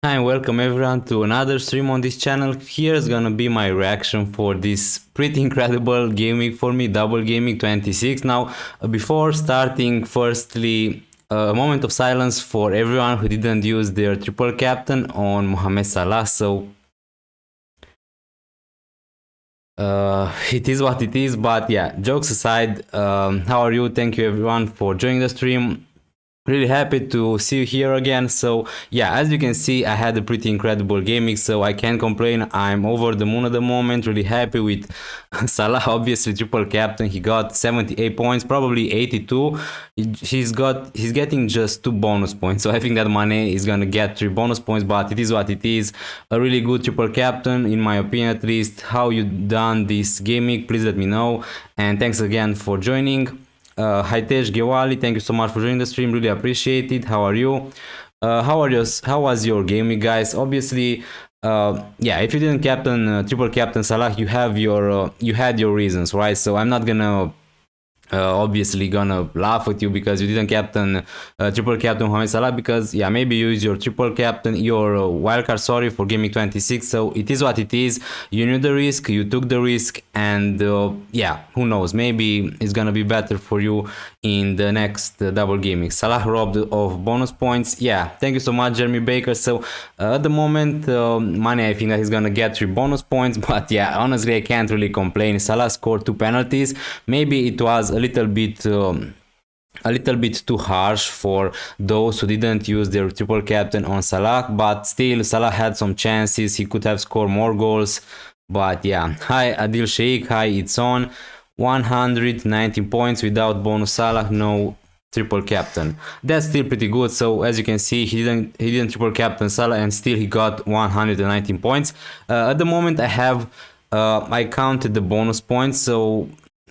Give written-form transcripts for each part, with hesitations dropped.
Hi and welcome everyone to another stream on this channel. Here's gonna be my reaction for this pretty incredible game week for me, double game week 26. Now, before starting, firstly, a moment of silence for everyone who didn't use their triple captain on Mohamed Salah. So it is what it is, but yeah, jokes aside, how are you? Thank you everyone for joining the stream. Really happy to see you here again. So yeah, as you can see, I had a pretty incredible gaming, so I can't complain. I'm over the moon at the moment. Really happy with Salah, obviously triple captain. He got 78 points, probably 82. He's getting just 2 bonus points, so I think that Mane is gonna get 3 bonus points, but it is what it is. A really good triple captain in my opinion, at least. How you done this gaming, please let me know, and thanks again for joining. Hitesh Gewali, thank you so much for joining the stream. Really appreciate it. How are you? How was your game, guys? Obviously, yeah, if you didn't captain triple captain Salah, you had your reasons, right? So I'm not gonna obviously gonna laugh at you because you didn't captain triple captain Mohamed Salah, because yeah, maybe you use your triple captain, your wildcard, sorry, for gaming 26. So it is what it is. You knew the risk, you took the risk, and yeah, who knows, maybe it's gonna be better for you in the next double gaming. Salah robbed of bonus points. Yeah, thank you so much, Jeremy Baker. So at the moment, Mane, I think that he's gonna get 3 bonus points, but yeah, honestly, I can't really complain. Salah scored 2 penalties. Maybe it was a little bit too harsh for those who didn't use their triple captain on Salah, but still Salah had some chances. He could have scored more goals, but yeah. Hi Adil Sheikh, hi, it's on. 119 points without bonus Salah, no triple captain. That's still pretty good. So as you can see, he didn't triple captain Salah, and still he got 119 points. At the moment I counted the bonus points, so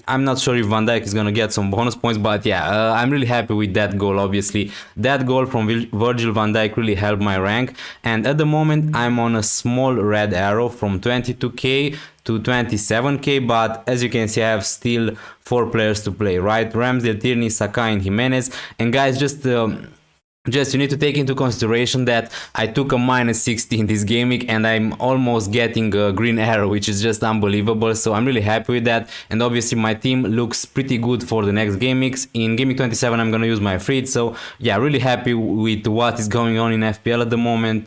I'm not sure if Van Dijk is gonna get some bonus points, but yeah, I'm really happy with that goal. Obviously, that goal from Virgil van Dijk really helped my rank, and at the moment I'm on a small red arrow from 22k to 27k, but as you can see, I have still 4 players to play, right? Ramsdale, Tierney, Saka, and Jimenez. And guys, just you need to take into consideration that I took a -60 in this game week, and I'm almost getting a green arrow, which is just unbelievable. So I'm really happy with that, and obviously my team looks pretty good for the next game weeks. In game week 27 I'm gonna use my Fritz. So yeah, really happy with what is going on in FPL at the moment.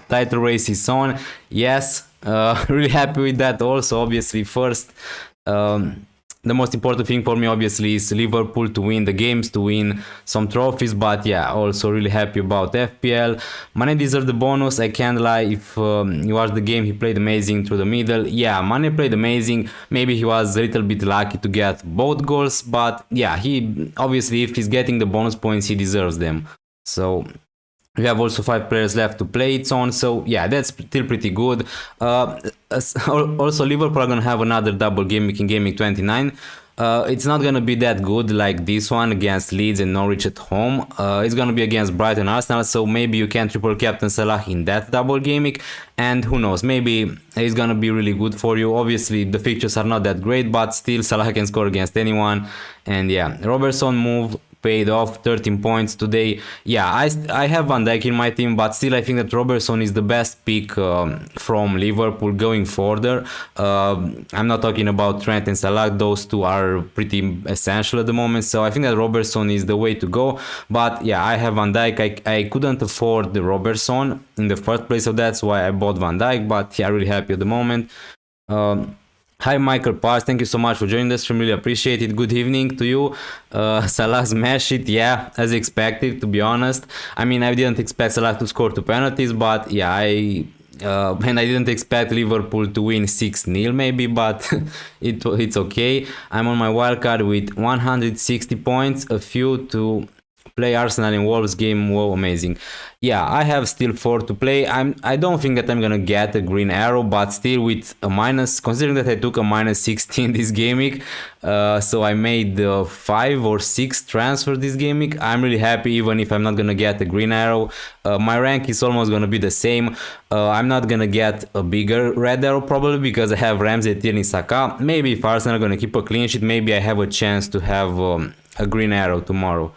Title race is on. Yes, really happy with that also. Obviously, first, the most important thing for me obviously is Liverpool to win the games, to win some trophies, but yeah, also really happy about FPL. Mane deserved the bonus, I can't lie. If you watch the game, he played amazing through the middle. Yeah, Mane played amazing. Maybe he was a little bit lucky to get both goals, but yeah, he obviously, if he's getting the bonus points, he deserves them. So we have also 5 players left to play it on, so yeah, that's still pretty good. Also, Liverpool are gonna have another double game week in game week 29. It's not gonna be that good like this one against Leeds and Norwich at home. It's gonna be against Brighton, Arsenal, so maybe you can triple captain Salah in that double game week, and who knows, maybe it's gonna be really good for you. Obviously, the fixtures are not that great, but still Salah can score against anyone. And yeah, Robertson move paid off, 13 points today. Yeah, I have Van Dijk in my team, but still I think that Robertson is the best pick from Liverpool going further. I'm not talking about Trent and Salah, those two are pretty essential at the moment, so I think that Robertson is the way to go. But yeah, I have Van Dijk. I couldn't afford the Robertson in the first place, so that's why I bought Van Dijk, but yeah, really happy at the moment. Hi Michael Pars, thank you so much for joining the stream, really appreciate it. Good evening to you. Salah smashed it, yeah, as expected, to be honest. I mean, I didn't expect Salah to score 2 penalties, but yeah, and I didn't expect Liverpool to win 6-0 maybe, but it's okay. I'm on my wildcard with 160 points, a few to play Arsenal and Wolves game. Whoa, amazing. Yeah, I have still 4 to play. I don't think that I'm gonna get a green arrow, but still with a minus, considering that I took a -16 this game week, so I made 5 or 6 transfers this game week. I'm really happy, even if I'm not gonna get a green arrow. My rank is almost gonna be the same. I'm not gonna get a bigger red arrow probably because I have Ramsey, Tierney, Saka. Maybe if Arsenal are gonna keep a clean sheet, maybe I have a chance to have a green arrow tomorrow.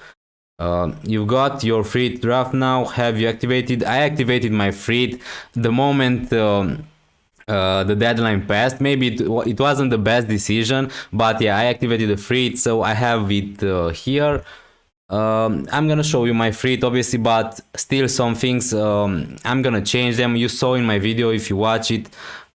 You've got your free draft now. Have you activated? I activated my free the moment the deadline passed. Maybe it wasn't the best decision, but yeah, I activated the free, so I have it here. I'm gonna show you my free, obviously, but still some things I'm gonna change them. You saw in my video if you watch it.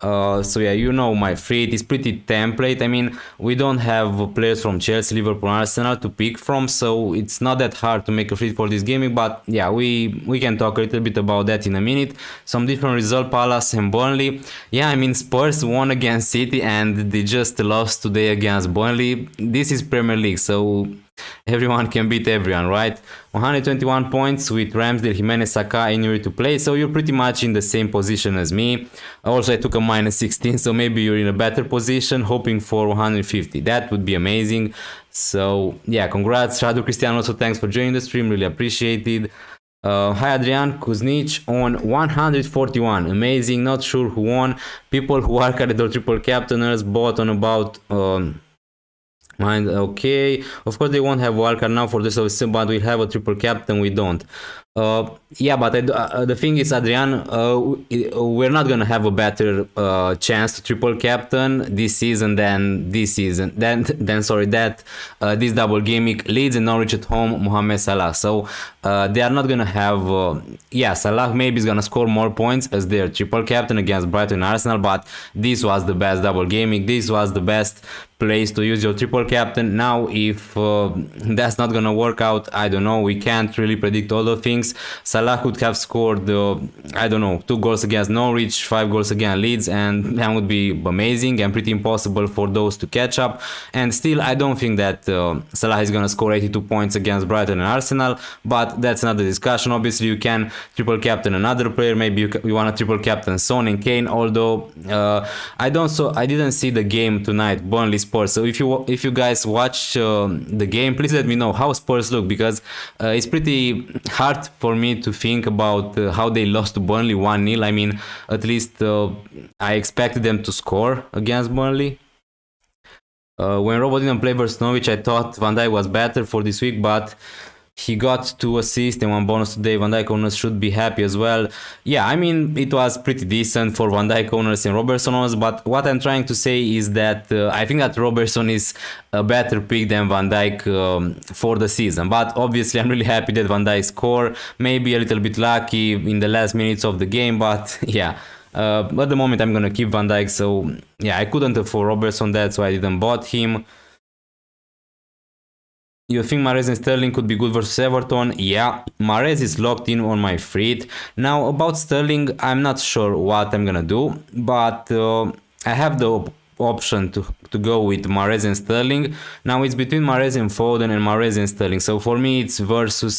So yeah, you know my free is pretty template. I mean, we don't have players from Chelsea, Liverpool, Arsenal to pick from, so it's not that hard to make a free for this gaming. But yeah, we can talk a little bit about that in a minute. Some different result: Palace and Burnley. Yeah, I mean Spurs won against City and they just lost today against Burnley. This is Premier League, so everyone can beat everyone, right? 121 points with Ramsdale, Jimenez, Saka injury to play, so you're pretty much in the same position as me. Also, I took a minus 16, so maybe you're in a better position, hoping for 150. That would be amazing. So yeah, congrats, Radu Cristiano. Also, thanks for joining the stream, really appreciated. Hi Adrian Kuznic on 141, amazing. Not sure who won. People who are carded or triple captainers bought on about Mind, okay. Of course, they won't have wildcard now for this season, but we have a triple captain. We don't. Yeah, but the thing is, Adrian, we're not gonna have a better chance to triple captain this season than this season. Then sorry, that this double gaming Leeds and Norwich at home, Mohamed Salah. So they are not gonna have. Yeah, Salah maybe is gonna score more points as their triple captain against Brighton and Arsenal, but this was the best double gaming. This was the best place to use your triple captain. Now, if that's not gonna work out, I don't know. We can't really predict all the things. Salah could have scored, I don't know, 2 goals against Norwich, 5 goals against Leeds, and that would be amazing and pretty impossible for those to catch up. And still, I don't think that Salah is gonna score 82 points against Brighton and Arsenal, but that's another discussion. Obviously, you can triple captain another player. Maybe you want to triple captain Son and Kane. Although I didn't see the game tonight, Burnley Spurs. So if you guys watch the game, please let me know how Spurs look, because it's pretty hard for me to think about how they lost to Burnley 1-0. I mean, at least I expected them to score against Burnley. When Robo didn't play versus Norwich, I thought Van Dijk was better for this week, but he got 2 assists and 1 bonus today. Van Dijk owners should be happy as well. Yeah, I mean, it was pretty decent for Van Dijk owners and Robertson owners, but what I'm trying to say is that I think that Robertson is a better pick than Van Dijk for the season. But obviously, I'm really happy that Van Dijk scored. Maybe a little bit lucky in the last minutes of the game, but yeah. At the moment, I'm gonna keep Van Dijk, so yeah, I couldn't afford Robertson, that's why I didn't bought him. You think Mahrez and Sterling could be good versus Everton? Yeah, Mahrez is locked in on my free. Now, about Sterling, I'm not sure what I'm gonna do, but I have the option to go with Mahrez and Sterling. Now, it's between Mahrez and Foden and Mahrez and Sterling. So for me, it's versus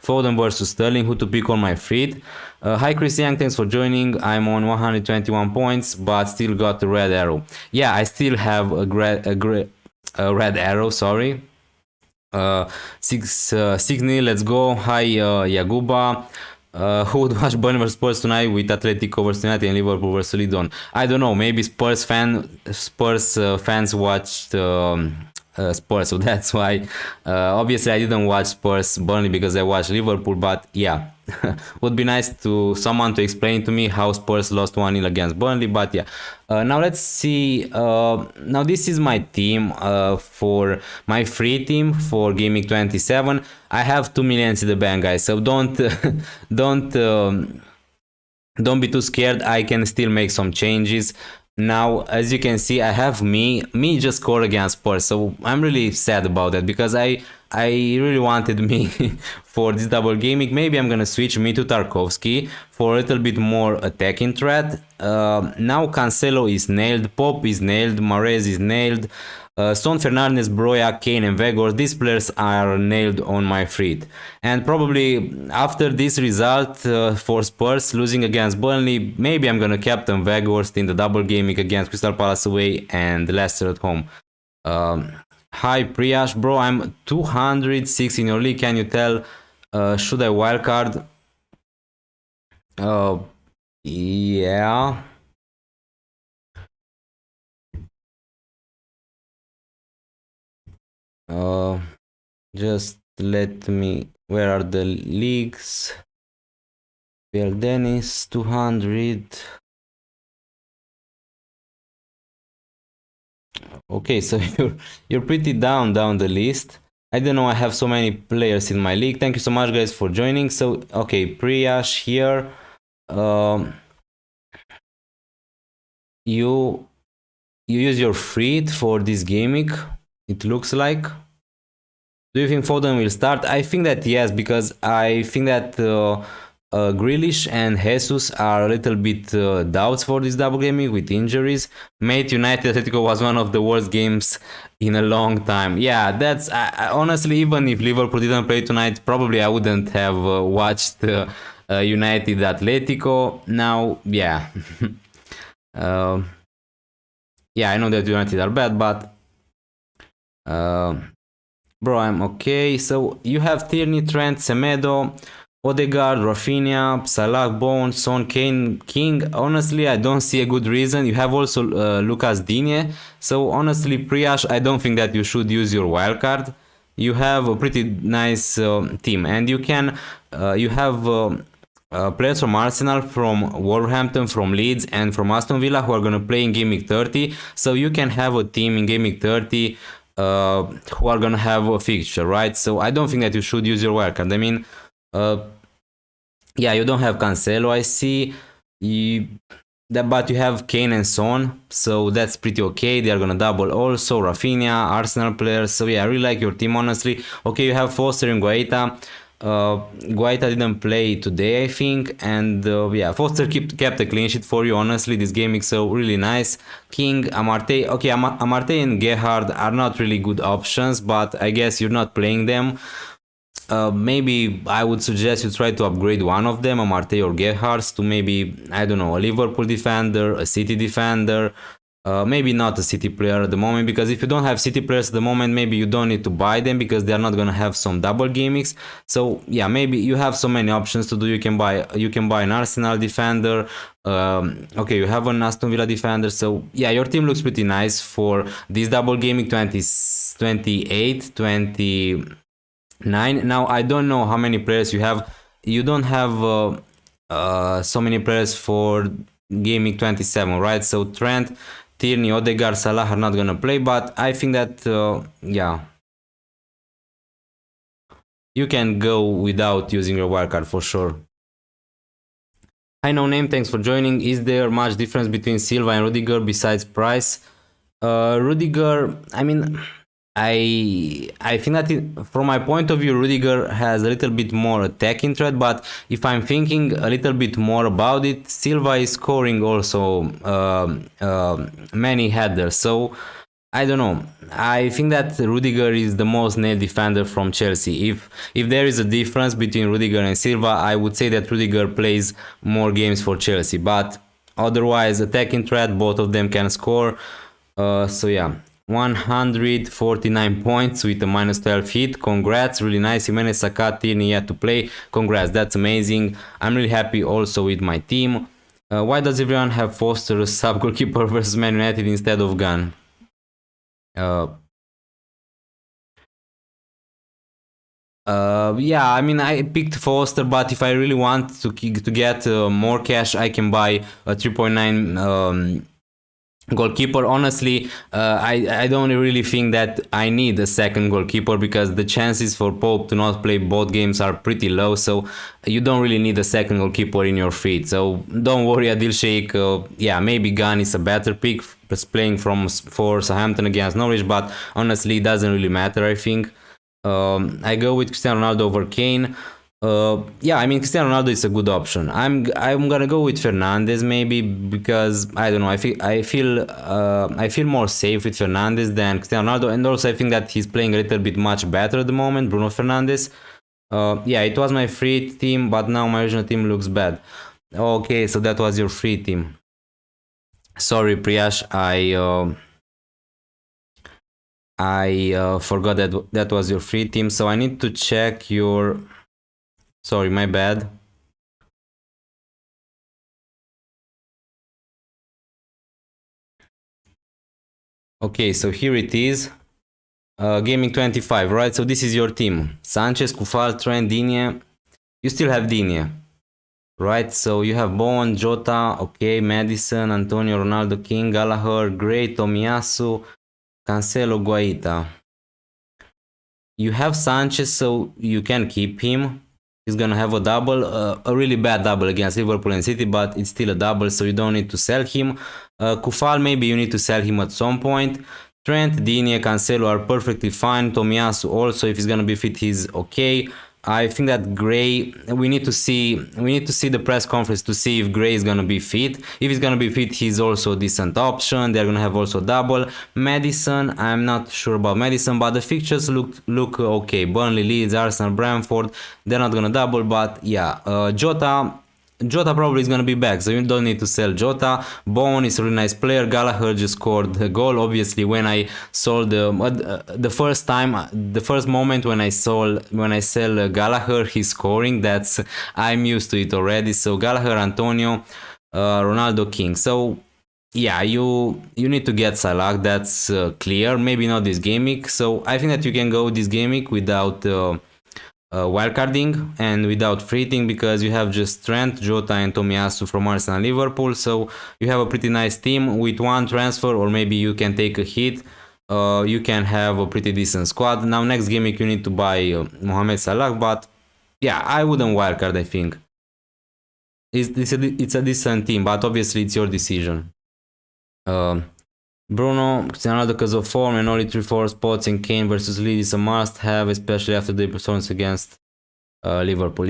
Foden versus Sterling, who to pick on my free. Hi Chris Young, thanks for joining. I'm on 121 points, but still got the red arrow. Yeah, I still have a red arrow, sorry. 6-0, let's go. Hi Yaguba. Who would watch Burnley vs Spurs tonight with Atletico vs United and Liverpool vs Lidon? I don't know, maybe Spurs fans watched Spurs, so that's why. Obviously I didn't watch Spurs Burnley because I watched Liverpool, but yeah. Would be nice to someone to explain to me how Spurs lost 1-0 against Burnley, but yeah. Now let's see. Now this is my team for my free team for Gameweek 27. I have 2 million in the bank, guys, so don't be too scared. I can still make some changes. Now, as you can see, I have me just scored against Spurs, so I'm really sad about that because I really wanted me for this double gaming. Maybe I'm gonna switch me to Tarkovsky for a little bit more attacking threat. Now Cancelo is nailed, Pop is nailed, Mahrez is nailed, Son, Fernandes, Broja, Kane and Weghorst, these players are nailed on my free. And probably after this result for Spurs losing against Burnley, maybe I'm gonna captain Weghorst in the double gaming against Crystal Palace away and Leicester at home. Hi Priyash, bro, I'm 206 in your league. Can you tell, should I wildcard? Yeah. Just let me Where are the leagues? FPL Denis 200. Okay, so you're pretty down the list. I don't know, I have so many players in my league. Thank you so much guys for joining. So okay, Priyash here. You use your free for this game week, it looks like. Do you think Foden will start? I think that yes, because I think that Grealish and Jesus are a little bit doubts for this double gaming with injuries. Mate United Atletico was one of the worst games in a long time. Yeah, that's honestly, even if Liverpool didn't play tonight, probably I wouldn't have watched United Atletico. Now, yeah. uh, yeah, I know that United are bad, but uh, bro, I'm okay. So you have Tierney, Trent, Semedo, Odegaard, Rafinha, Salah, Bones, Son, Kane, King. Honestly, I don't see a good reason. You have also Lucas Digne. So honestly, Priyash, I don't think that you should use your wildcard. You have a pretty nice team, and you have players from Arsenal, from Wolverhampton, from Leeds, and from Aston Villa who are going to play in Game Week 30. So you can have a team in Game Week 30 who are going to have a fixture, right? So I don't think that you should use your wildcard. I mean, yeah, you don't have Cancelo, I see. But you have Kane and Son, so that's pretty okay. They are gonna double also. Rafinha, Arsenal players. So yeah, I really like your team, honestly. Okay, you have Foster and Guaita. Guaita didn't play today, I think, and yeah, Foster kept a clean sheet for you. Honestly, this game is so really nice. King, Amartey. Okay, Amartey and Gerhard are not really good options, but I guess you're not playing them. Maybe I would suggest you try to upgrade one of them, a Marte or Gerhardt, to maybe, I don't know, a Liverpool defender, a City defender, maybe not a City player at the moment, because if you don't have City players at the moment, maybe you don't need to buy them because they're not gonna have some double gimmicks. So yeah, maybe you have so many options to do. You can buy an Arsenal defender. Okay, you have an Aston Villa defender. So yeah, your team looks pretty nice for this double gaming 28, 20. 9. Now I don't know how many players you have. You don't have so many players for gaming 27, right? So Trent, Tierney, Odegaard, Salah are not gonna play, but I think that yeah, you can go without using your wildcard for sure. Hi, no name. Thanks for joining. Is there much difference between Silva and Rudiger besides price? Rudiger, I mean, I think that from my point of view, Rudiger has a little bit more attacking threat, but if I'm thinking a little bit more about it, Silva is scoring also many headers. So I don't know. I think that Rudiger is the most nailed defender from Chelsea. If there is a difference between Rudiger and Silva, I would say that Rudiger plays more games for Chelsea. But otherwise, attacking threat, both of them can score. So yeah, 149 points with a minus 12 hit. Congrats, really nice. Jimenez, Saka, Tierney yet to play. Congrats, that's amazing. I'm really happy also with my team. Why does everyone have Foster sub goalkeeper versus Man United instead of Gunn? Yeah, I mean, I picked Foster, but if I really want to get more cash, I can buy a 3.9 goalkeeper. Honestly, I don't really think that I need a second goalkeeper because the chances for Pope to not play both games are pretty low. So you don't really need a second goalkeeper in your feed. So don't worry, Adil Sheikh. Yeah, maybe Gunn is a better pick playing for Southampton against Norwich, but honestly, it doesn't really matter. I think. I go with Cristiano Ronaldo over Kane. Yeah, I mean Cristiano Ronaldo is a good option. I'm gonna go with Fernandes maybe because I don't know. I feel more safe with Fernandes than Cristiano Ronaldo, and also I think that he's playing a little bit much better at the moment. Bruno Fernandes. Yeah, it was my free team, but now my original team looks bad. Okay, so that was your free team. Sorry, Priyash. I forgot that that was your free team, so I need to check your. Sorry, my bad. Okay, so here it is. Gaming 25, right? So this is your team. Sanchez, Kufal, Trent, Digne. You still have Digne, right? So you have Bowen, Jota, okay, Madison, Antonio, Ronaldo, King, Gallagher, Gray, Tomiyasu, Cancelo, Guaita. You have Sanchez, so you can keep him. He's gonna have a double, a really bad double against Liverpool and City, but it's still a double, so you don't need to sell him. Kufal, maybe you need to sell him at some point. Trent, Digne, Cancelo are perfectly fine. Tomiyasu also, if he's gonna be fit, he's okay. I think that Gray, we need to see the press conference to see if Gray is gonna be fit. If he's gonna be fit, he's also a decent option. They're gonna have also double. Madison, I'm not sure about Madison, but the fixtures look okay. Burnley, Leeds, Arsenal, Brentford, they're not gonna double, but yeah, Jota probably is gonna be back, so you don't need to sell Jota. Bowen is a really nice player. Gallagher just scored a goal. Obviously, when I sold the first moment when I sell Gallagher, he's scoring. I'm used to it already. So Gallagher, Antonio, Ronaldo, King. So yeah, you need to get Salah. That's clear. Maybe not this game week. So I think that you can go this game week without. Wildcarding and without freeing, because you have just Trent, Jota and Tomiyasu from Arsenal and Liverpool, so you have a pretty nice team. With one transfer, or maybe you can take a hit, you can have a pretty decent squad. Now next game you need to buy Mohamed Salah, but yeah, I wouldn't wildcard. I think it's a decent team, but obviously it's your decision. Bruno, Cristiano Ronaldo because of form and only 3-4 spots in Kane versus Leeds is a must-have, especially after the performance against Liverpool.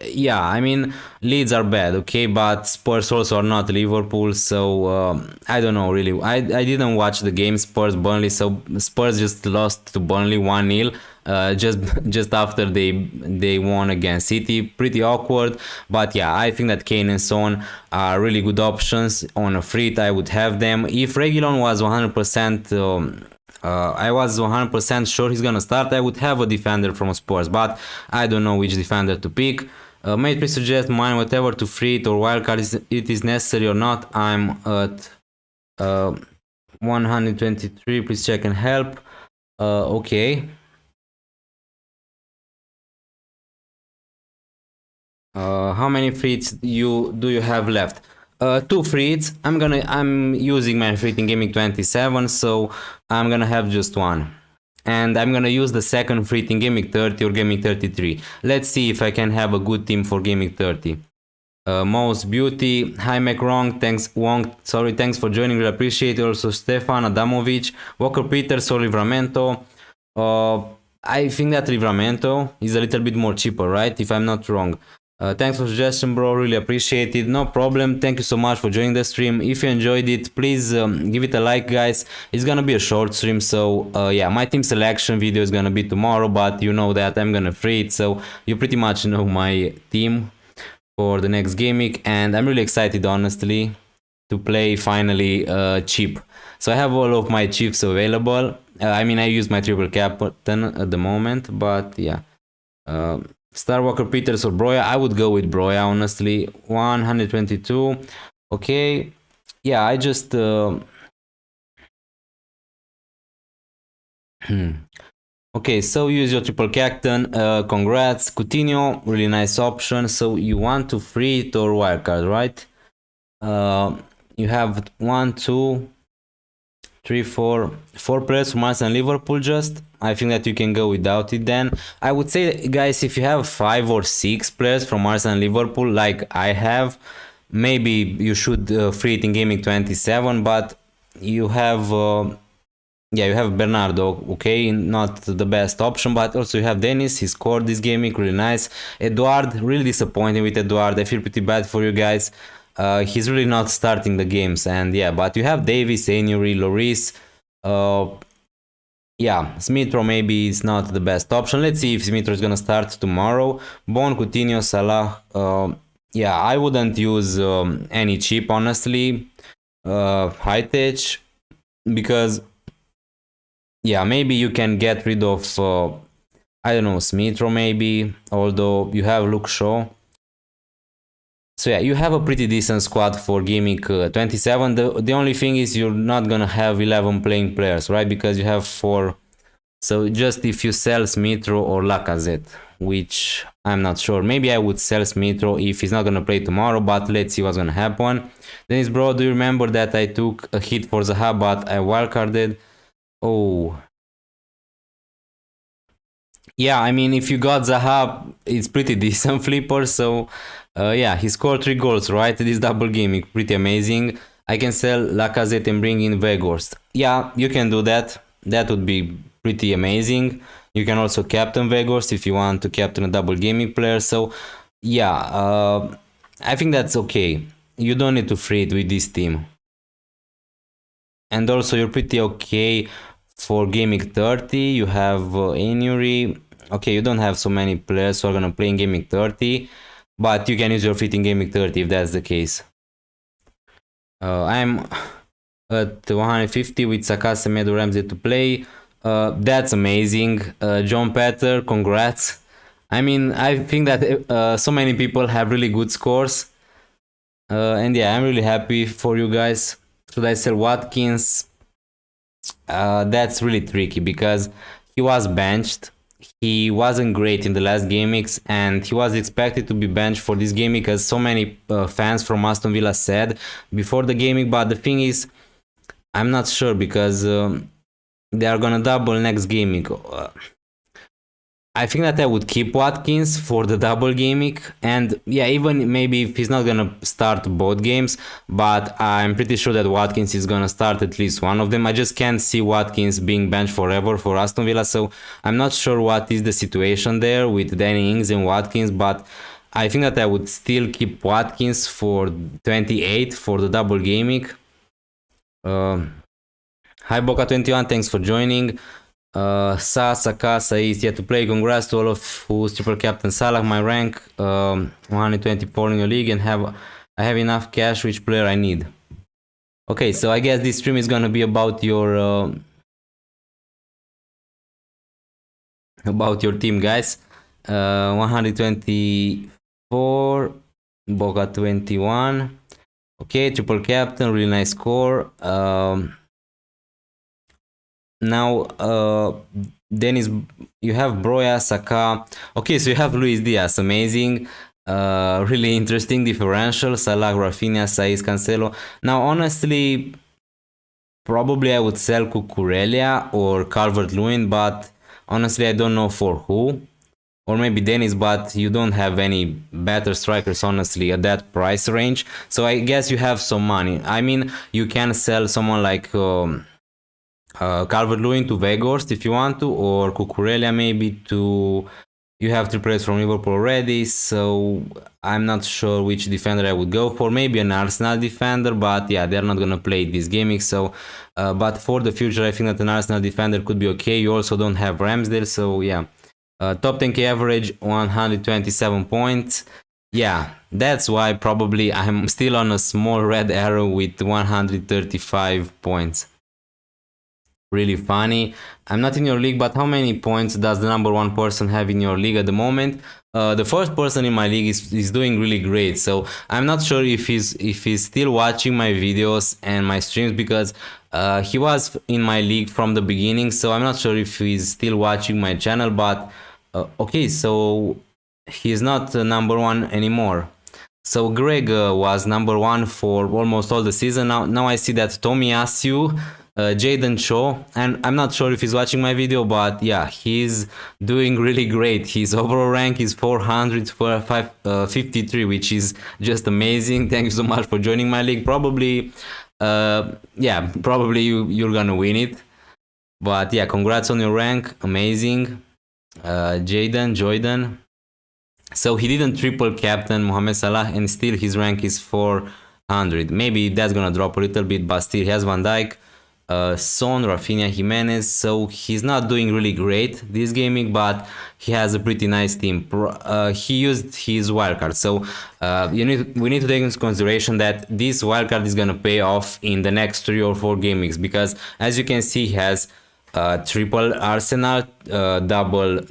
Yeah, I mean, Leeds are bad, okay, but Spurs also are not Liverpool, so I don't know really. I didn't watch the game Spurs-Burnley, so Spurs just lost to Burnley 1-0. Just after they won against City, pretty awkward. But yeah, I think that Kane and Son are really good options. On a free, I would have them. If Reguilon was 100%, I was 100% sure he's gonna start, I would have a defender from Spurs, but I don't know which defender to pick. May please suggest mine, whatever to free it or wildcard it is necessary or not. I'm at 123. Please check and help. Okay. How many frees do you have left? 2 frees. I'm using my free in Gaming 27, so I'm gonna have just one. And I'm gonna use the second free in Gaming 30 or Gaming 33. Let's see if I can have a good team for Gaming 30. Most Beauty, hi Macron, thanks for joining, really appreciate it. Also Stefan, Adamovic, Walker Peters or Livramento. I think that Livramento is a little bit more cheaper, right? If I'm not wrong. Thanks for suggestion, bro, really appreciate it. No problem, thank you so much for joining the stream. If you enjoyed it, please give it a like, guys. It's gonna be a short stream, so yeah, my team selection video is gonna be tomorrow, but you know that I'm gonna free it, so you pretty much know my team for the next game week, and I'm really excited, honestly, to play finally cheap. So I have all of my chips available. I mean, I use my triple captain at the moment, but yeah. Star Walker Peters or Broya, I would go with Broya, honestly. 122. Okay. Yeah, I just okay, so use your triple captain. Congrats. Coutinho, really nice option. So you want to free it or wildcard, right? You have 1, 2, 3, 4 players from Arsenal and Liverpool just. I think that you can go without it then. I would say, guys, if you have 5 or 6 players from Arsenal and Liverpool, like I have, maybe you should free it in Gaming 27, but you have... yeah, you have Bernardo, okay, not the best option, but also you have Dennis, he scored this game, really nice. Eduard, really disappointing with Eduard, I feel pretty bad for you guys. He's really not starting the games, and yeah, but you have Davis, Anuary, Lloris. Yeah, Smith-Rowe maybe is not the best option. Let's see if Smith-Rowe is gonna start tomorrow. Bon, Coutinho, Salah. Yeah, I wouldn't use any cheap, honestly. High tech, because yeah, maybe you can get rid of I don't know, Smith-Rowe maybe, although you have Luke Shaw. So yeah, you have a pretty decent squad for Gimmick 27. The only thing is you're not gonna have 11 playing players, right? Because you have 4 So just if you sell Smith-Rowe or Lacazette, which I'm not sure. Maybe I would sell Smith-Rowe if he's not gonna play tomorrow, but let's see what's gonna happen. Dennis, bro, do you remember that I took a hit for Zaha, but I wildcarded? Oh, yeah, I mean, if you got Zaha, it's pretty decent flipper. So, yeah, he scored 3 goals, right? This double gaming, pretty amazing. I can sell Lacazette and bring in Weghorst. Yeah, you can do that. That would be pretty amazing. You can also captain Weghorst if you want to captain a double gaming player. So, yeah, I think that's okay. You don't need to free it with this team. And also, you're pretty okay for gaming 30. You have Anuary. Okay, you don't have so many players who are gonna play in gaming 30, but you can use your fit in gaming 30 if that's the case. I'm at 150 with Saka, Semedo, Ramsey to play. That's amazing. John Petter, congrats. I mean, I think that so many people have really good scores. And yeah, I'm really happy for you guys. Should I sell Watkins? That's really tricky because he was benched. He wasn't great in the last game mix, and he was expected to be benched for this game because so many fans from Aston Villa said before the gaming. But the thing is, I'm not sure because they are gonna double next gaming. I think that I would keep Watkins for the double gaming, and yeah, even maybe if he's not gonna start both games, but I'm pretty sure that Watkins is gonna start at least one of them. I just can't see Watkins being benched forever for Aston Villa, so I'm not sure what is the situation there with Danny Ings and Watkins, but I think that I would still keep Watkins for 28 for the double gaming. Hi Boca21, thanks for joining. Saka is yet to play. Congrats to all of who's triple captain Salah. My rank 124 in your league, and I have enough cash. Which player I need? Okay, so I guess this stream is gonna be about your team, guys. 124, Boca 21. Okay, triple captain, really nice score. Now, Dennis, you have Broya, Saka. Okay, so you have Luis Diaz, amazing. Really interesting differential. Salah, Rafinha, Saiz, Cancelo. Now, honestly, probably I would sell Cucurella or Calvert-Lewin, but honestly, I don't know for who. Or maybe Dennis, but you don't have any better strikers, honestly, at that price range. So I guess you have some money. I mean, you can sell someone like Calvert-Lewin to Weghorst if you want to, or Cucurella maybe to... You have 3 players from Liverpool already, so I'm not sure which defender I would go for. Maybe an Arsenal defender, but yeah, they're not gonna play this gaming. So, but for the future, I think that an Arsenal defender could be okay. You also don't have Ramsdale, so yeah. Top 10k average, 127 points. Yeah, that's why probably I'm still on a small red arrow with 135 points. Really funny. I'm not in your league, but how many points does the number 1 person have in your league at the moment? The first person in my league is doing really great, so I'm not sure if he's still watching my videos and my streams, because he was in my league from the beginning, so I'm not sure if he's still watching my channel. But okay, so he's not number 1 anymore. So Greg was number 1 for almost all the season. Now I see that Tomiyasu, Jaden Shaw, and I'm not sure if he's watching my video, but yeah, he's doing really great. His overall rank is 453, which is just amazing. Thank you so much for joining my league. Probably, yeah, probably you're gonna win it. But yeah, congrats on your rank, amazing. Jordan. So he didn't triple captain Mohamed Salah, and still his rank is 400. Maybe that's gonna drop a little bit, but still he has Van Dijk, Son, Rafinha, Jimenez. So he's not doing really great this gaming, but he has a pretty nice team. He used his wildcard, so we need to take into consideration that this wildcard is gonna pay off in the next 3 or 4 gamings, because as you can see, he has triple Arsenal,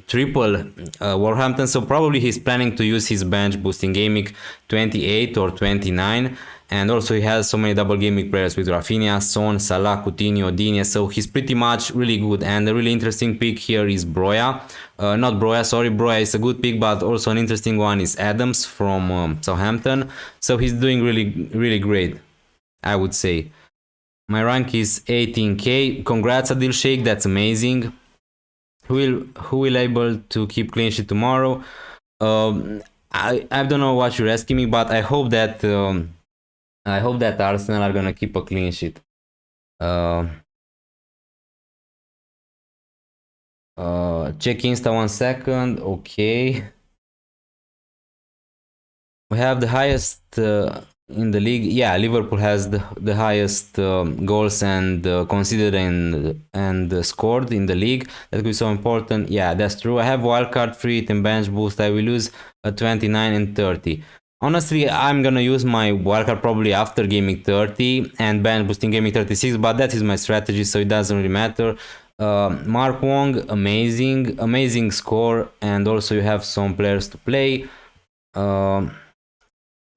triple Wolverhampton. So probably he's planning to use his bench boost in Game Week 28 or 29. And also he has so many double Game Week players with Rafinha, Son, Salah, Coutinho, Digne. So he's pretty much really good. And the really interesting pick here is Broya. Not Broya, sorry, Broya is a good pick, but also an interesting one is Adams from Southampton. So he's doing really great, I would say. My rank is 18k. Congrats, Adil Sheikh. That's amazing. Who will able to keep clean sheet tomorrow? I don't know what you're asking me, but I hope that Arsenal are gonna keep a clean sheet. Check Insta 1 second. Okay. We have the highest in the league. Yeah, Liverpool has the highest goals and considered and scored in the league. That could be so important. Yeah, that's true. I have wildcard, free hit and bench boost. I will use 29 and 30. Honestly, I'm gonna use my wildcard probably after gaming 30 and bench boosting gaming 36, but that is my strategy, so it doesn't really matter. Mark Wong, amazing score, and also you have some players to play.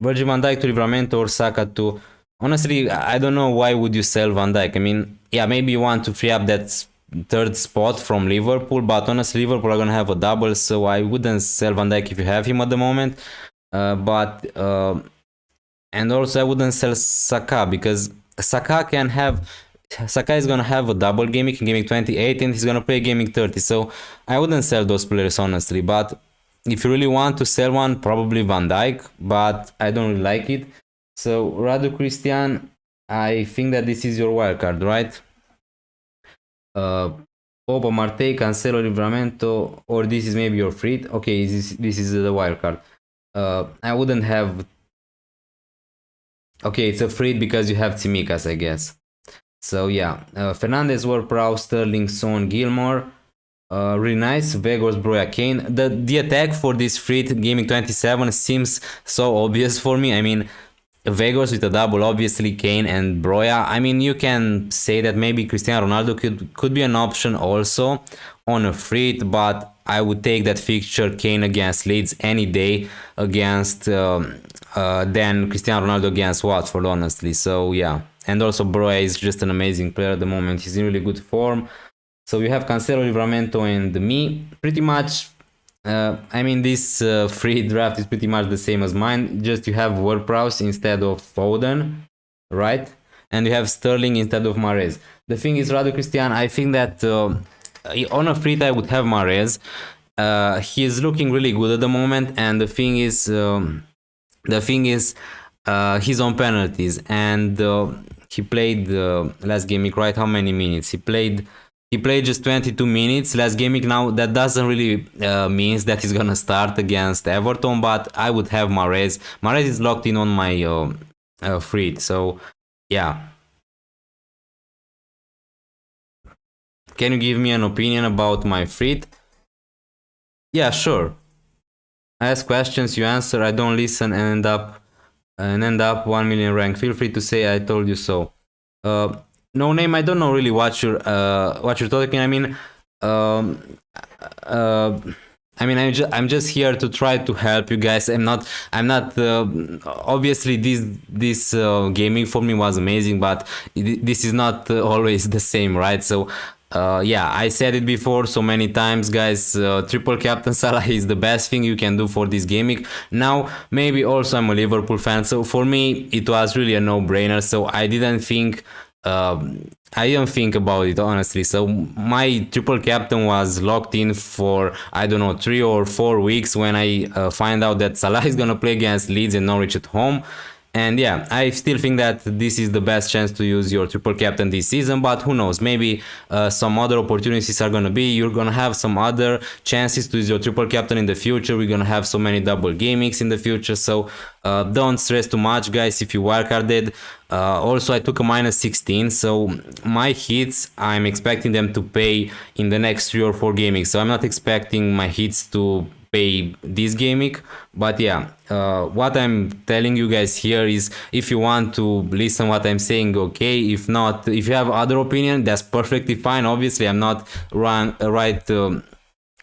Virgil van Dijk to Livramento or Saka to... Honestly, I don't know why would you sell Van Dijk. I mean, yeah, maybe you want to free up that third spot from Liverpool, but honestly, Liverpool are gonna have a double, so I wouldn't sell Van Dijk if you have him at the moment. And also I wouldn't sell Saka because Saka is gonna have a double gaming in gaming 28 and he's gonna play gaming 30, so I wouldn't sell those players honestly. But if you really want to sell one, probably Van Dijk, but I don't really like it. So Radu Christian, I think that this is your wildcard, right? Popa, Marte, Cancelo, Livramento, or this is maybe your free. Okay, this is the wildcard. I wouldn't have... Okay, it's a free because you have Tsimikas, I guess. So yeah, Fernandez, Ward-Prowse, Sterling, Son, Gilmore. Really nice. Vegors, Broya, Kane. The attack for this free gaming 27 seems so obvious for me. I mean, Vegors with a double, obviously Kane and Broya. I mean, you can say that maybe Cristiano Ronaldo could be an option also on a free, but I would take that fixture, Kane against Leeds, any day against than Cristiano Ronaldo against Watford, honestly. So yeah, and also Broya is just an amazing player at the moment. He's in really good form. So you have Cancelo, Livramento, and me. Pretty much, I mean, this free draft is pretty much the same as mine. Just you have Ward-Prowse instead of Foden, right? And you have Sterling instead of Mahrez. The thing is, Radu Christian, I think that on a free I would have Mahrez. He is looking really good at the moment, and the thing is, he's on penalties, and he played last game. Right? How many minutes he played? He played just 22 minutes last game. Now that doesn't really means that he's gonna start against Everton, but I would have Mahrez. Mahrez is locked in on my free, so yeah. Can you give me an opinion about my free? Yeah, sure. I ask questions, you answer. I don't listen and end up 1 million rank. Feel free to say I told you so. No name. I don't know really what you're talking. I mean, I'm just here to try to help you guys. I'm not. Obviously, this gaming for me was amazing, but this is not always the same, right? So. Yeah, I said it before so many times, guys. Triple captain Salah is the best thing you can do for this gaming. Now, maybe also I'm a Liverpool fan, so for me it was really a no-brainer. So I didn't think about it honestly. So my triple captain was locked in for, I don't know, 3 or 4 weeks when I find out that Salah is gonna play against Leeds and Norwich at home. And yeah, I still think that this is the best chance to use your triple captain this season, but who knows, maybe some other opportunities are gonna be, you're gonna have some other chances to use your triple captain in the future. We're gonna have so many double gamings in the future, so don't stress too much, guys, if you wildcarded. Also, I took a minus 16, so my hits, I'm expecting them to pay in the next 3 or 4 gamings, so I'm not expecting my hits to pay this Gameweek. But yeah, what I'm telling you guys here is, if you want to listen what I'm saying, okay. If not, if you have other opinion, that's perfectly fine. Obviously I'm not right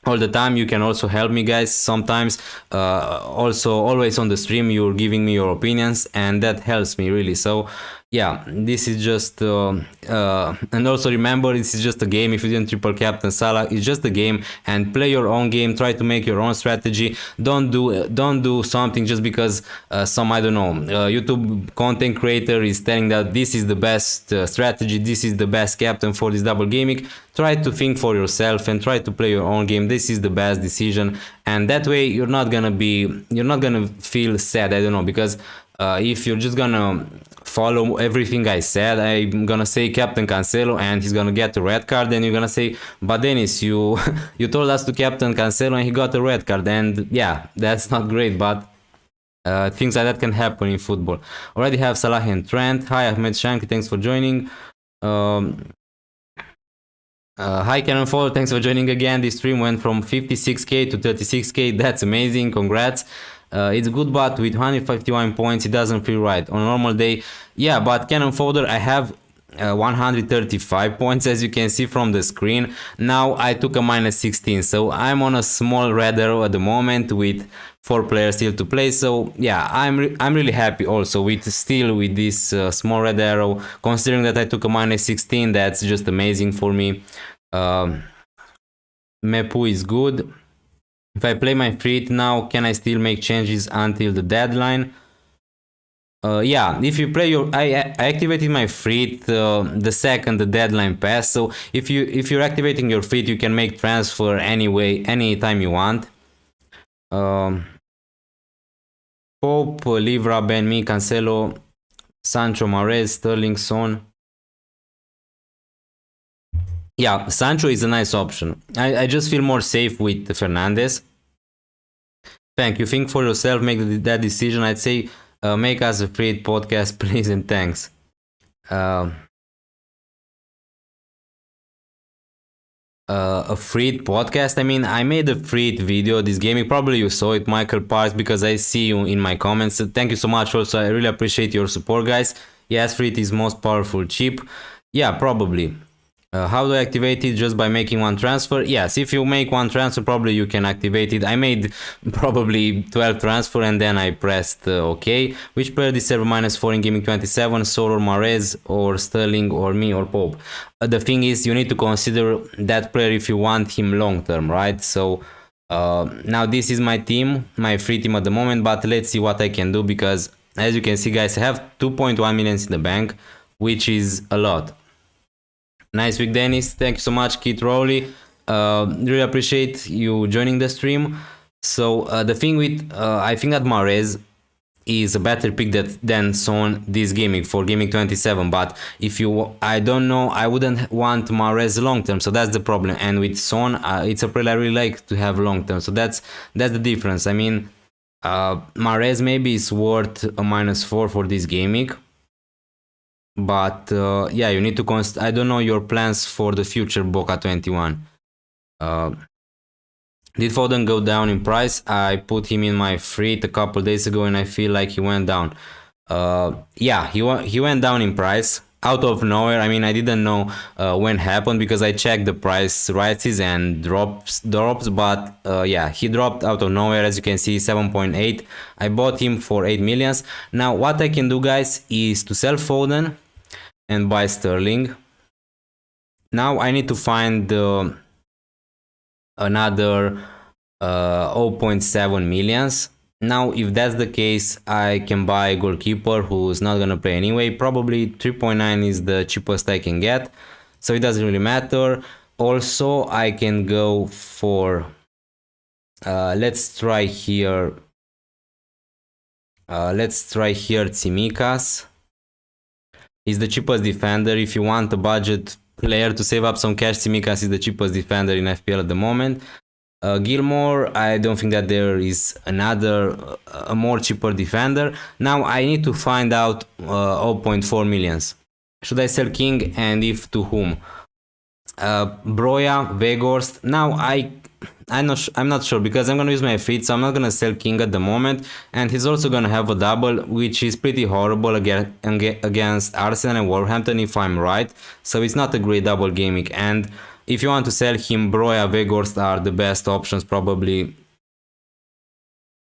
all the time. You can also help me, guys, sometimes. Also, always on the stream you're giving me your opinions, and that helps me really. So yeah, this is just and also remember, this is just a game. If you didn't triple captain Salah, it's just a game, and play your own game. Try to make your own strategy. Don't do something just because some, I don't know, YouTube content creator is telling that this is the best strategy, this is the best captain for this double Gameweek. Try to think for yourself and try to play your own game. This is the best decision, and that way you're not gonna feel sad, I don't know, because if you're just gonna follow everything I said, I'm gonna say Captain Cancelo and he's gonna get a red card, and you're gonna say, but Dennis, you you told us to Captain Cancelo and he got a red card, and yeah, that's not great, but things like that can happen in football. Already have Salah and Trent. Hi Ahmed Shanki, thanks for joining. Hi Cannon Fall, thanks for joining again. This stream went from 56k to 36k. That's amazing, congrats. It's good, but with 151 points it doesn't feel right on a normal day. Yeah, but Cannon Folder, I have 135 points, as you can see from the screen. Now I took a minus 16, so I'm on a small red arrow at the moment with 4 players still to play. So yeah, I'm really happy also with this small red arrow, considering that I took a minus 16. That's just amazing for me. Mepu is good. If I play my free hit now, can I still make changes until the deadline? Yeah, if you play your, I activated my free hit the second the deadline passed. So if you're activating your free hit, you can make transfer anyway, anytime you want. Pope, Livra, Ben Me, Cancelo, Sancho, Mahrez, Sterling, Son. Yeah, Sancho is a nice option. I just feel more safe with Fernandes. Thank you. Think for yourself, make that decision. I'd say make us a free podcast, please, and thanks. A free podcast? I mean, I made a free video this gaming. Probably you saw it, Michael Parks, because I see you in my comments. Thank you so much. Also, I really appreciate your support, guys. Yes, free is most powerful chip. Yeah, probably. How do I activate it? Just by making one transfer? Yes, if you make one transfer, probably you can activate it. I made probably 12 transfer and then I pressed OK. Which player deserves -4 in Gaming 27? Sol or Mahrez or Sterling or me or Pope? The thing is, you need to consider that player if you want him long term, right? So now this is my team, my free team at the moment, but let's see what I can do, because as you can see, guys, I have 2.1 millions in the bank, which is a lot. Nice week, Dennis. Thank you so much, Kit Rowley. Really appreciate you joining the stream. So the thing with, I think that Mahrez is a better pick than Son this gaming for Gaming 27. But if you, I don't know, I wouldn't want Mahrez long term. So that's the problem. And with Son, it's a player I really like to have long term. So that's the difference. I mean, Mahrez maybe is worth a -4 for this gaming. But yeah, you need to I don't know your plans for the future, Boca 21. Did Foden go down in price? I put him in my free a couple days ago and I feel like he went down. Yeah, he went down in price out of nowhere. I mean, I didn't know when it happened, because I checked the price rises and drops, but yeah, he dropped out of nowhere. As you can see, 7.8. I bought him for 8 millions. Now what I can do, guys, is to sell Foden and buy Sterling. Now I need to find another 0.7 millions. Now if that's the case, I can buy a goalkeeper who's not gonna play anyway. Probably 3.9 is the cheapest I can get, so it doesn't really matter. Also, I can go for let's try here Tsimikas. He's the cheapest defender. If you want a budget player to save up some cash, Tsimikas is the cheapest defender in FPL at the moment. Gilmore, I don't think that there is a more cheaper defender. Now I need to find out 0.4 millions. Should I sell King, and if to whom? Broja, Weghorst. Now I'm not sure because I'm gonna use my feet, so I'm not gonna sell king at the moment, and he's also gonna have a double, which is pretty horrible against Arsenal and Wolverhampton if I'm right. So it's not a great double gaming, and if you want to sell him, Broya, Weghorst are the best options probably.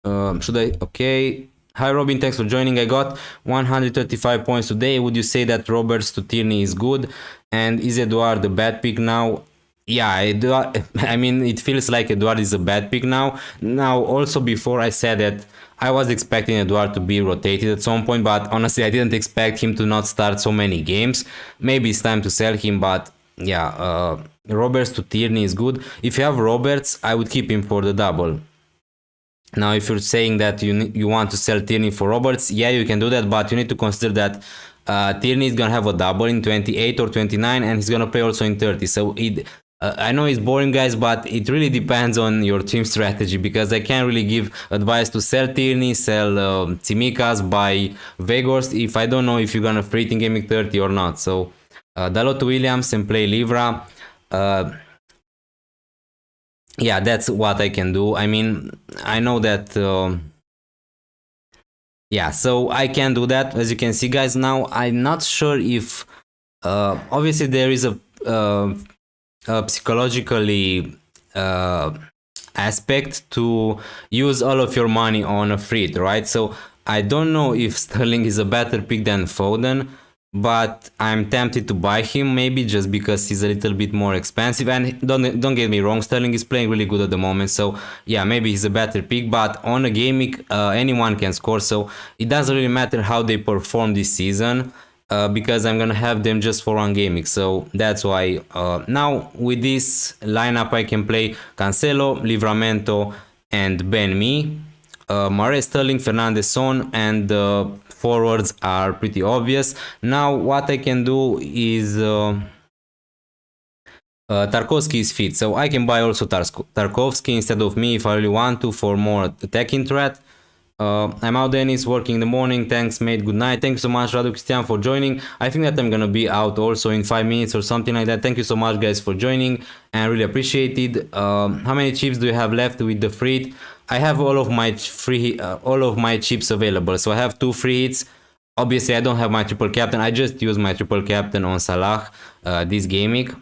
Should I? Okay. Hi Robin, thanks for joining. I got 135 points today. Would you say that Roberts to Tierney is good? And is Eduard the bad pick now? Yeah, Eduard, I mean, it feels like Eduard is a bad pick now. Now, also before I said that I was expecting Eduard to be rotated at some point, but honestly, I didn't expect him to not start so many games. Maybe it's time to sell him, but yeah, Roberts to Tierney is good. If you have Roberts, I would keep him for the double. Now, if you're saying that you want to sell Tierney for Roberts, yeah, you can do that, but you need to consider that Tierney is gonna have a double in 28 or 29, and he's gonna play also in 30. So I know it's boring, guys, but it really depends on your team strategy because I can't really give advice to sell Tierney, sell Tsimikas, buy Weghorst if I don't know if you're gonna free it in Gameweek 30 or not. So Dalot Williams and play Livra. Yeah, that's what I can do. I mean, I know that yeah, so I can do that. As you can see, guys, now I'm not sure if obviously there is a psychologically aspect to use all of your money on a free, right? So I don't know if Sterling is a better pick than Foden, but I'm tempted to buy him maybe just because he's a little bit more expensive. And don't get me wrong, Sterling is playing really good at the moment, so yeah, maybe he's a better pick. But on a gaming, anyone can score, so it doesn't really matter how they perform this season. Because I'm gonna have them just for one gaming, so that's why now with this lineup I can play Cancelo, Livramento, and Ben Mee. Mahrez, Sterling, Fernandes, Son, and the forwards are pretty obvious. Now what I can do is Tarkowski is fit, so I can buy also Tarkowski instead of me if I really want to for more attacking threat. I'm out, Dennis, working in the morning. Thanks, mate. Good night. Thank you so much, Radu Christian, for joining. I think that I'm gonna be out also in 5 minutes or something like that. Thank you so much, guys, for joining, and really appreciate it. How many chips do you have left with the free? I have all of my chips available. So I have 2 free hits. Obviously, I don't have my triple captain. I just use my triple captain on Salah this gaming.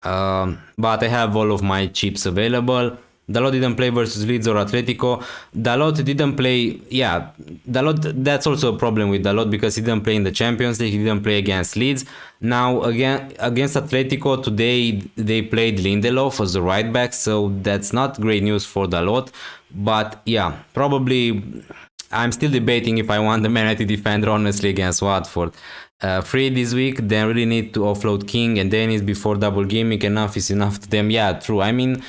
But I have all of my chips available. Dalot didn't play versus Leeds or Atletico. Dalot didn't play, yeah, Dalot, that's also a problem with Dalot because he didn't play in the Champions League, he didn't play against Leeds. Now, again, against Atletico today, they played Lindelof as the right back, so that's not great news for Dalot. But yeah, probably I'm still debating if I want the Man United defender, honestly, against Watford. Free this week, then really need to offload King and Dennis before double gaming. Enough is enough to them. Yeah, true. I mean,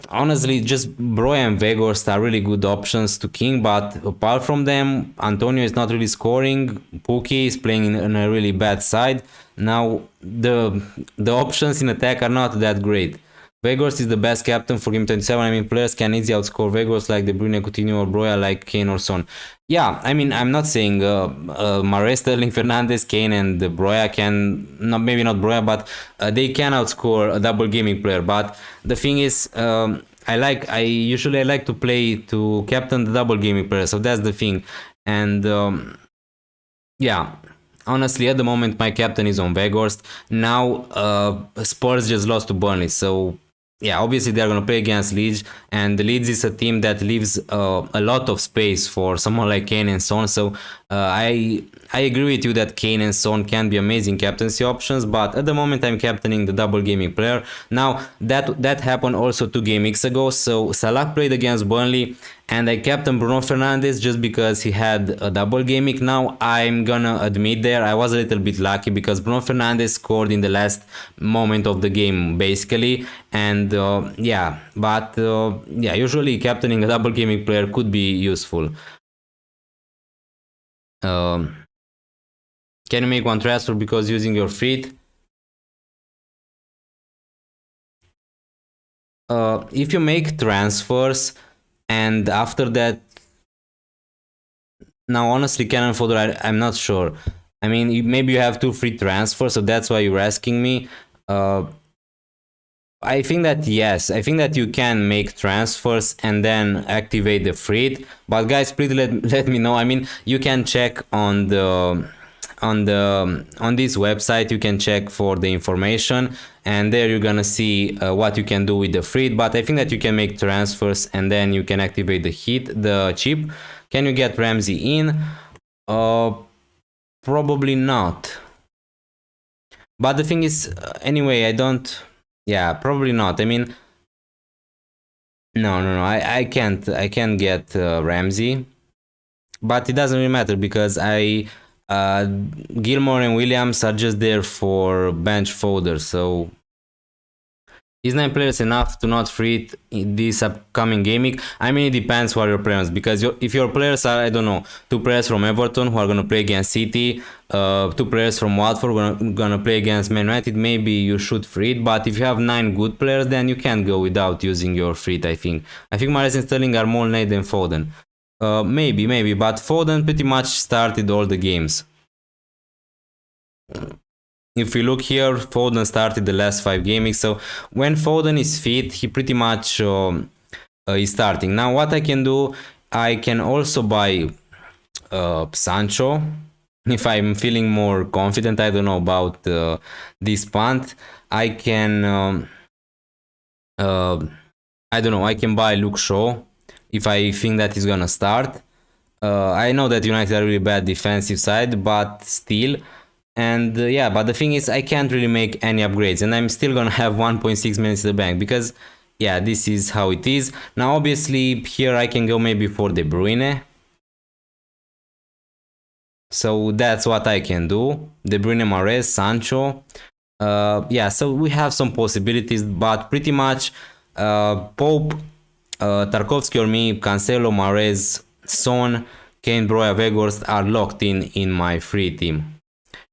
honestly, just Broya and Weghorst are really good options to King, but apart from them, Antonio is not really scoring. Pukki is playing in a really bad side. Now, the options in attack are not that great. Weghorst is the best captain for Game 27. I mean, players can easily outscore Weghorst like De Bruyne, Coutinho, or Broya like Kane or Son. Yeah, I mean, I'm not saying Mahrez, Sterling, Fernandes, Kane, and Broya can, maybe not Broya, but they can outscore a double gaming player. But the thing is, I usually like to play to captain the double gaming player, so that's the thing. And yeah, honestly, at the moment, my captain is on Weghorst. Now, Spurs just lost to Burnley, so yeah, obviously they're going to play against Leeds, and the Leeds is a team that leaves a lot of space for someone like Kane and Son. So I agree with you that Kane and Son can be amazing captaincy options, but at the moment I'm captaining the double gaming player. Now that happened also 2 game weeks ago. So Salah played against Burnley, and I captained Bruno Fernandes just because he had a double gaming. Now I'm gonna admit there I was a little bit lucky because Bruno Fernandes scored in the last moment of the game basically, and yeah, but yeah, usually captaining a double gaming player could be useful. Can you make one transfer because using your feet? If you make transfers and after that, now honestly, Cannon Fodder, I'm not sure. I mean, maybe you have 2 free transfers, so that's why you're asking me. I think that yes, I think that you can make transfers and then activate the free. But guys, please let me know. I mean, you can check on this website. You can check for the information, and there you're gonna see what you can do with the free. But I think that you can make transfers and then you can activate the chip. Can you get Ramsey in? Probably not. But the thing is, anyway, I don't. Yeah, probably not. I mean, no. I can't get Ramsey, but it doesn't really matter because Gilmore and Williams are just there for bench fodder. So is 9 players enough to not free it in this upcoming game week? I mean, it depends who are your players, because if your players are, I don't know, 2 players from Everton who are going to play against City, 2 players from Watford who are going to play against Man United, maybe you should free it. But if you have 9 good players, then you can't go without using your free it, I think. I think Mahrez and Sterling are more late than Foden. Maybe, but Foden pretty much started all the games. If we look here, Foden started the last 5 games, so when Foden is fit, he pretty much is starting. Now what I can do, I can also buy Sancho if I'm feeling more confident. I don't know about this punt. I can I don't know, I can buy Luke Shaw if I think that he's gonna start. I know that United are really bad defensive side, but still. And yeah, but the thing is, I can't really make any upgrades, and I'm still gonna have 1.6 minutes in the bank because, yeah, this is how it is. Now, obviously, here I can go maybe for De Bruyne. So that's what I can do. De Bruyne, Mahrez, Sancho. Yeah, so we have some possibilities, but pretty much Pope, Tarkovsky or me, Cancelo, Mahrez, Son, Kane, Broja, Weghorst are locked in my free team.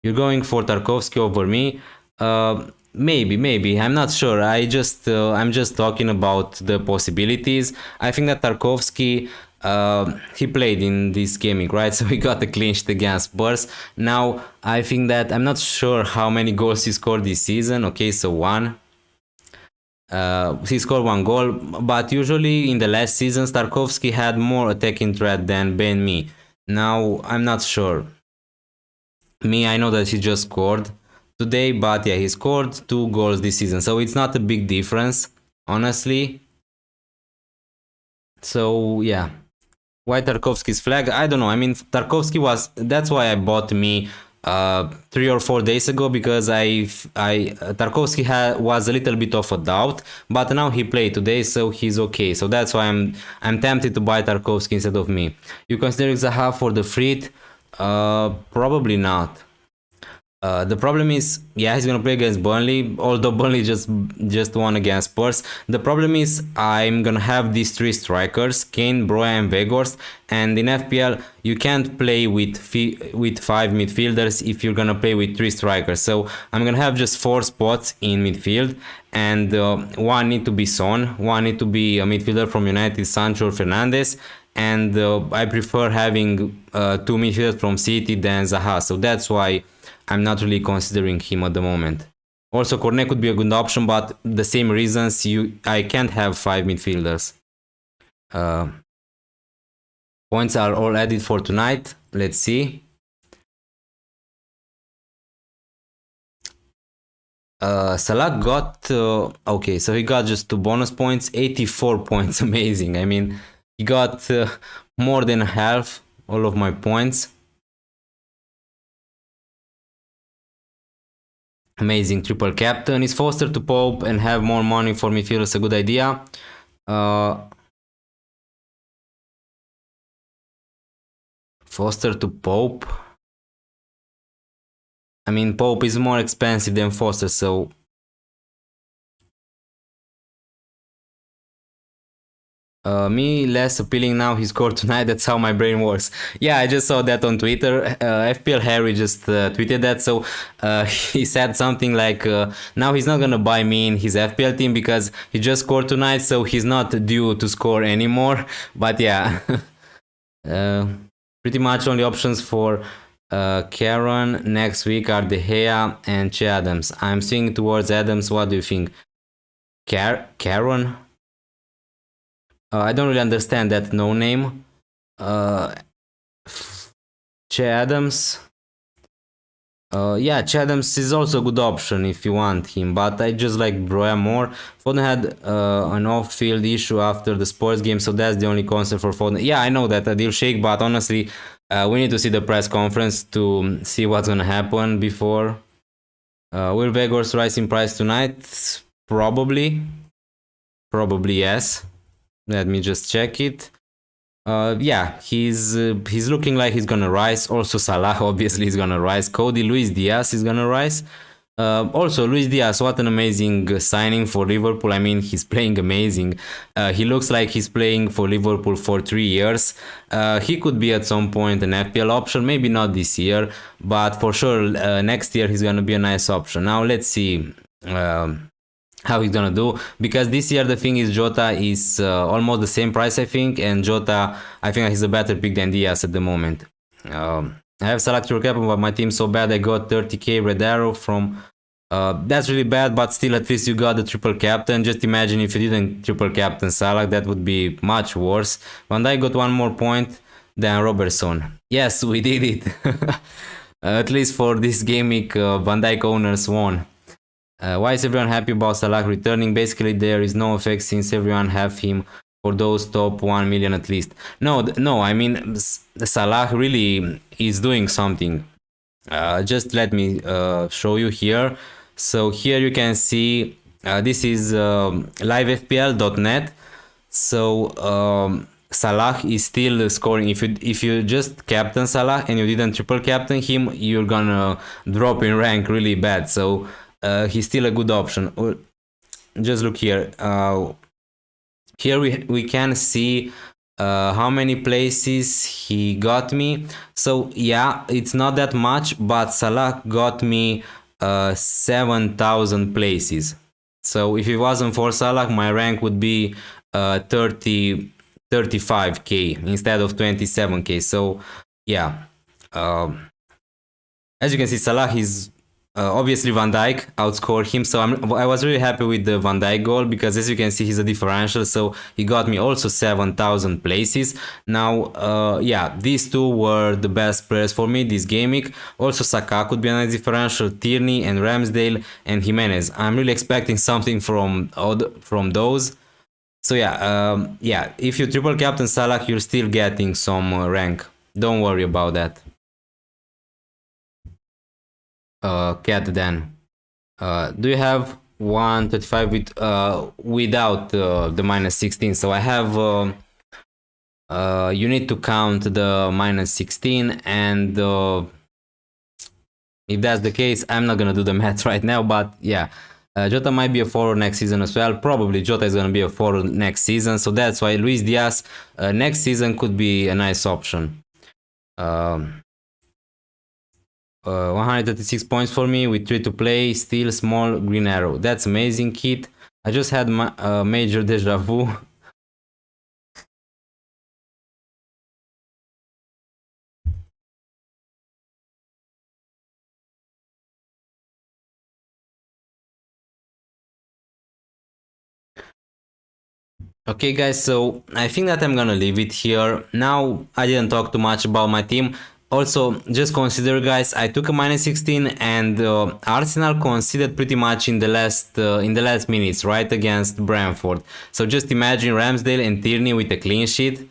You're going for Tarkovsky over me? Maybe. I'm not sure. I'm just talking about the possibilities. I think that Tarkovsky, he played in this gaming, right? So he got a clean sheet against Spurs. Now I think that I'm not sure how many goals he scored this season. Okay, so 1. He scored 1 goal, but usually in the last seasons Tarkovsky had more attacking threat than Ben Mee. Now I'm not sure. Me, I know that he just scored today, but yeah, he scored 2 goals this season, so it's not a big difference, honestly. So yeah, why Tarkovsky's flag? I don't know. I mean, Tarkovsky was, that's why I bought me 3 or 4 days ago, because Tarkovsky was a little bit of a doubt, but now he played today, so he's okay. So that's why I'm tempted to buy Tarkovsky instead of me. You consider Zaha for the free? Probably not. The problem is, yeah, he's gonna play against Burnley, although Burnley just won against Spurs. The problem is, I'm gonna have these 3 strikers, Kane, Broja and Weghorst, and in FPL you can't play with 5 midfielders if you're gonna play with 3 strikers. So I'm gonna have just 4 spots in midfield, and 1 need to be Son, 1 need to be a midfielder from United, Sancho or Fernandes, and I prefer having 2 midfielders from City than Zaha, so that's why I'm not really considering him at the moment. Also, Cornet could be a good option, but the same reasons, I can't have 5 midfielders. Points are all added for tonight. Let's see. Salah got okay, so he got just 2 bonus points, 84 points. Amazing. I mean, he got more than half all of my points. Amazing. Triple captain. Is Foster to Pope and have more money for midfielders a good idea? Foster to Pope. I mean, Pope is more expensive than Foster, so me less appealing now. He scored tonight. That's how my brain works. Yeah, I just saw that on Twitter. FPL Harry just tweeted that. So he said something like, now he's not gonna buy me in his FPL team because he just scored tonight, so he's not due to score anymore. But yeah, pretty much only options for Karen next week are De Gea and Che Adams. I'm swinging towards Adams. What do you think? Karen. I don't really understand that no name. Che Adams. Yeah, Chadams is also a good option if you want him, but I just like Broya more. Foden had an off-field issue after the sports game, so that's the only concern for Foden. Yeah, I know that Adil Sheikh, but honestly, we need to see the press conference to see what's gonna happen before. Will Vegors rise in price tonight? Probably. Probably yes. Let me just check it. Yeah, he's looking like he's gonna rise. Also, Salah obviously is gonna rise. Cody Luis Diaz is gonna rise. Also, Luis Diaz, what an amazing signing for Liverpool. I mean, he's playing amazing. He looks like he's playing for Liverpool for 3 years. He could be at some point an FPL option, maybe not this year, but for sure next year he's gonna be a nice option. Now let's see. How he's gonna do, because this year the thing is Jota is almost the same price I think, and Jota I think he's a better pick than Diaz at the moment. I have Salah triple captain, but my team's so bad I got 30k red arrow from that's really bad, but still at least you got the triple captain. Just imagine if you didn't triple captain Salah, that would be much worse. Van Dijk got one more point than Robertson. Yes, we did it. At least for this game week Van Dijk owners won. Why is everyone happy about Salah returning? Basically, there is no effect since everyone have him for those top 1 million at least. No, I mean, Salah really is doing something. Just let me show you here. So here you can see, this is livefpl.net. So Salah is still scoring. If you just captain Salah and you didn't triple captain him, you're gonna drop in rank really bad. So he's still a good option. Just look here. Here we can see how many places he got me. So yeah, it's not that much, but Salah got me 7,000 places. So if it wasn't for Salah, my rank would be 35k instead of 27k. So yeah, as you can see, Salah is obviously Van Dijk outscored him, so I was really happy with the Van Dijk goal, because as you can see he's a differential, so he got me also 7,000 places. Now yeah, these two were the best players for me this game week. Also Saka could be a nice differential, Tierney and Ramsdale and Jimenez. I'm really expecting something from those. So yeah, yeah, if you triple captain Salah, you're still getting some rank. Don't worry about that. Cat then. Do you have 135 with without the minus 16? So I have you need to count the minus 16, and if that's the case, I'm not gonna do the math right now, but yeah, Jota might be a forward next season as well. Probably Jota is gonna be a forward next season, so that's why Luis Diaz next season could be a nice option. 136 points for me with 3 to play, still small green arrow. That's amazing, Kit. I just had my major deja vu. Okay guys, so I think that I'm gonna leave it here. Now I didn't talk too much about my team. Also, just consider guys, I took a minus 16 and Arsenal conceded pretty much in the last minutes, right, against Brentford. So just imagine Ramsdale and Tierney with a clean sheet.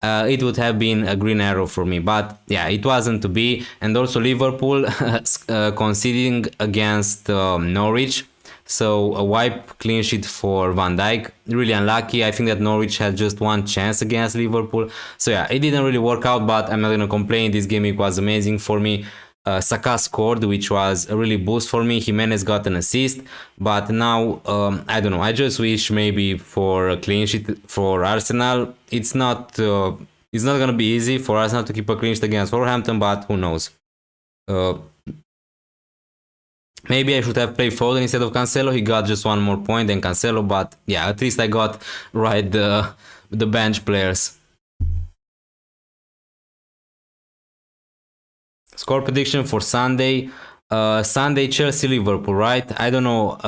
It would have been a green arrow for me, but yeah, it wasn't to be. And also Liverpool conceding against Norwich. So a wipe clean sheet for Van Dijk. Really unlucky. I think that Norwich had just one chance against Liverpool. So yeah, it didn't really work out, but I'm not gonna complain. This game it was amazing for me. Saka scored, which was a really boost for me. Jimenez got an assist, but now I don't know. I just wish maybe for a clean sheet for Arsenal. It's not gonna be easy for Arsenal to keep a clean sheet against Wolverhampton, but who knows? Maybe I should have played Foden instead of Cancelo. He got just one more point than Cancelo, but yeah, at least I got right the bench players. Score prediction for Sunday. Sunday Chelsea Liverpool, right? I don't know.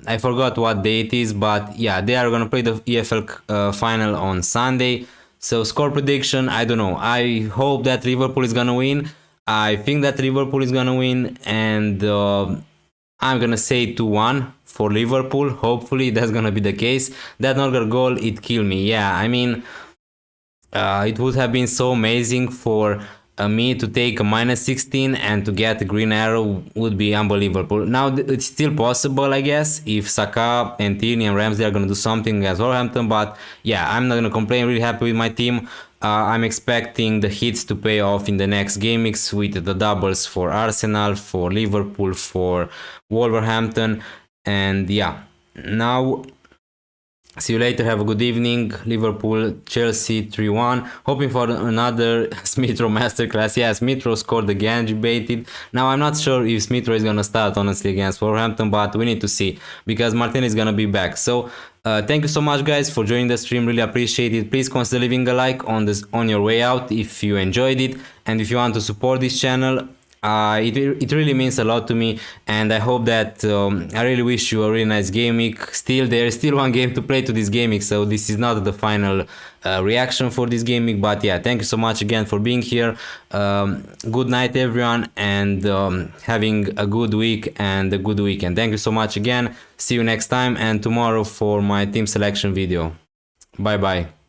I forgot what day it is, but yeah, they are gonna play the EFL final on Sunday. So score prediction, I don't know. I hope that Liverpool is gonna win. I think that Liverpool is gonna win, and I'm gonna say 2-1 for Liverpool. Hopefully that's gonna be the case. That Norgard goal, it killed me. Yeah, I mean, it would have been so amazing for me to take a -16 and to get a green arrow would be unbelievable. Now it's still possible, I guess, if Saka and Tierney and Ramsey are gonna do something against Wolverhampton, but yeah, I'm not gonna complain. Really happy with my team. I'm expecting the hits to pay off in the next game weeks with the doubles for Arsenal, for Liverpool, for Wolverhampton, and yeah, now see you later. Have a good evening. Liverpool, Chelsea 3-1. Hoping for another Smith Rowe masterclass. Yeah, Smith Rowe scored again, debated. Now I'm not sure if Smith Rowe is gonna start honestly against Wolverhampton, but we need to see because Martin is gonna be back. So thank you so much guys for joining the stream. Really appreciate it. Please consider leaving a like on your way out if you enjoyed it, and if you want to support this channel. It really means a lot to me, and I hope that I really wish you a really nice game week. Still, there is still one game to play to this game week, so this is not the final reaction for this game week. But yeah, thank you so much again for being here. Good night everyone, and having a good week and a good weekend. Thank you so much again. See you next time and tomorrow for my team selection video. Bye bye.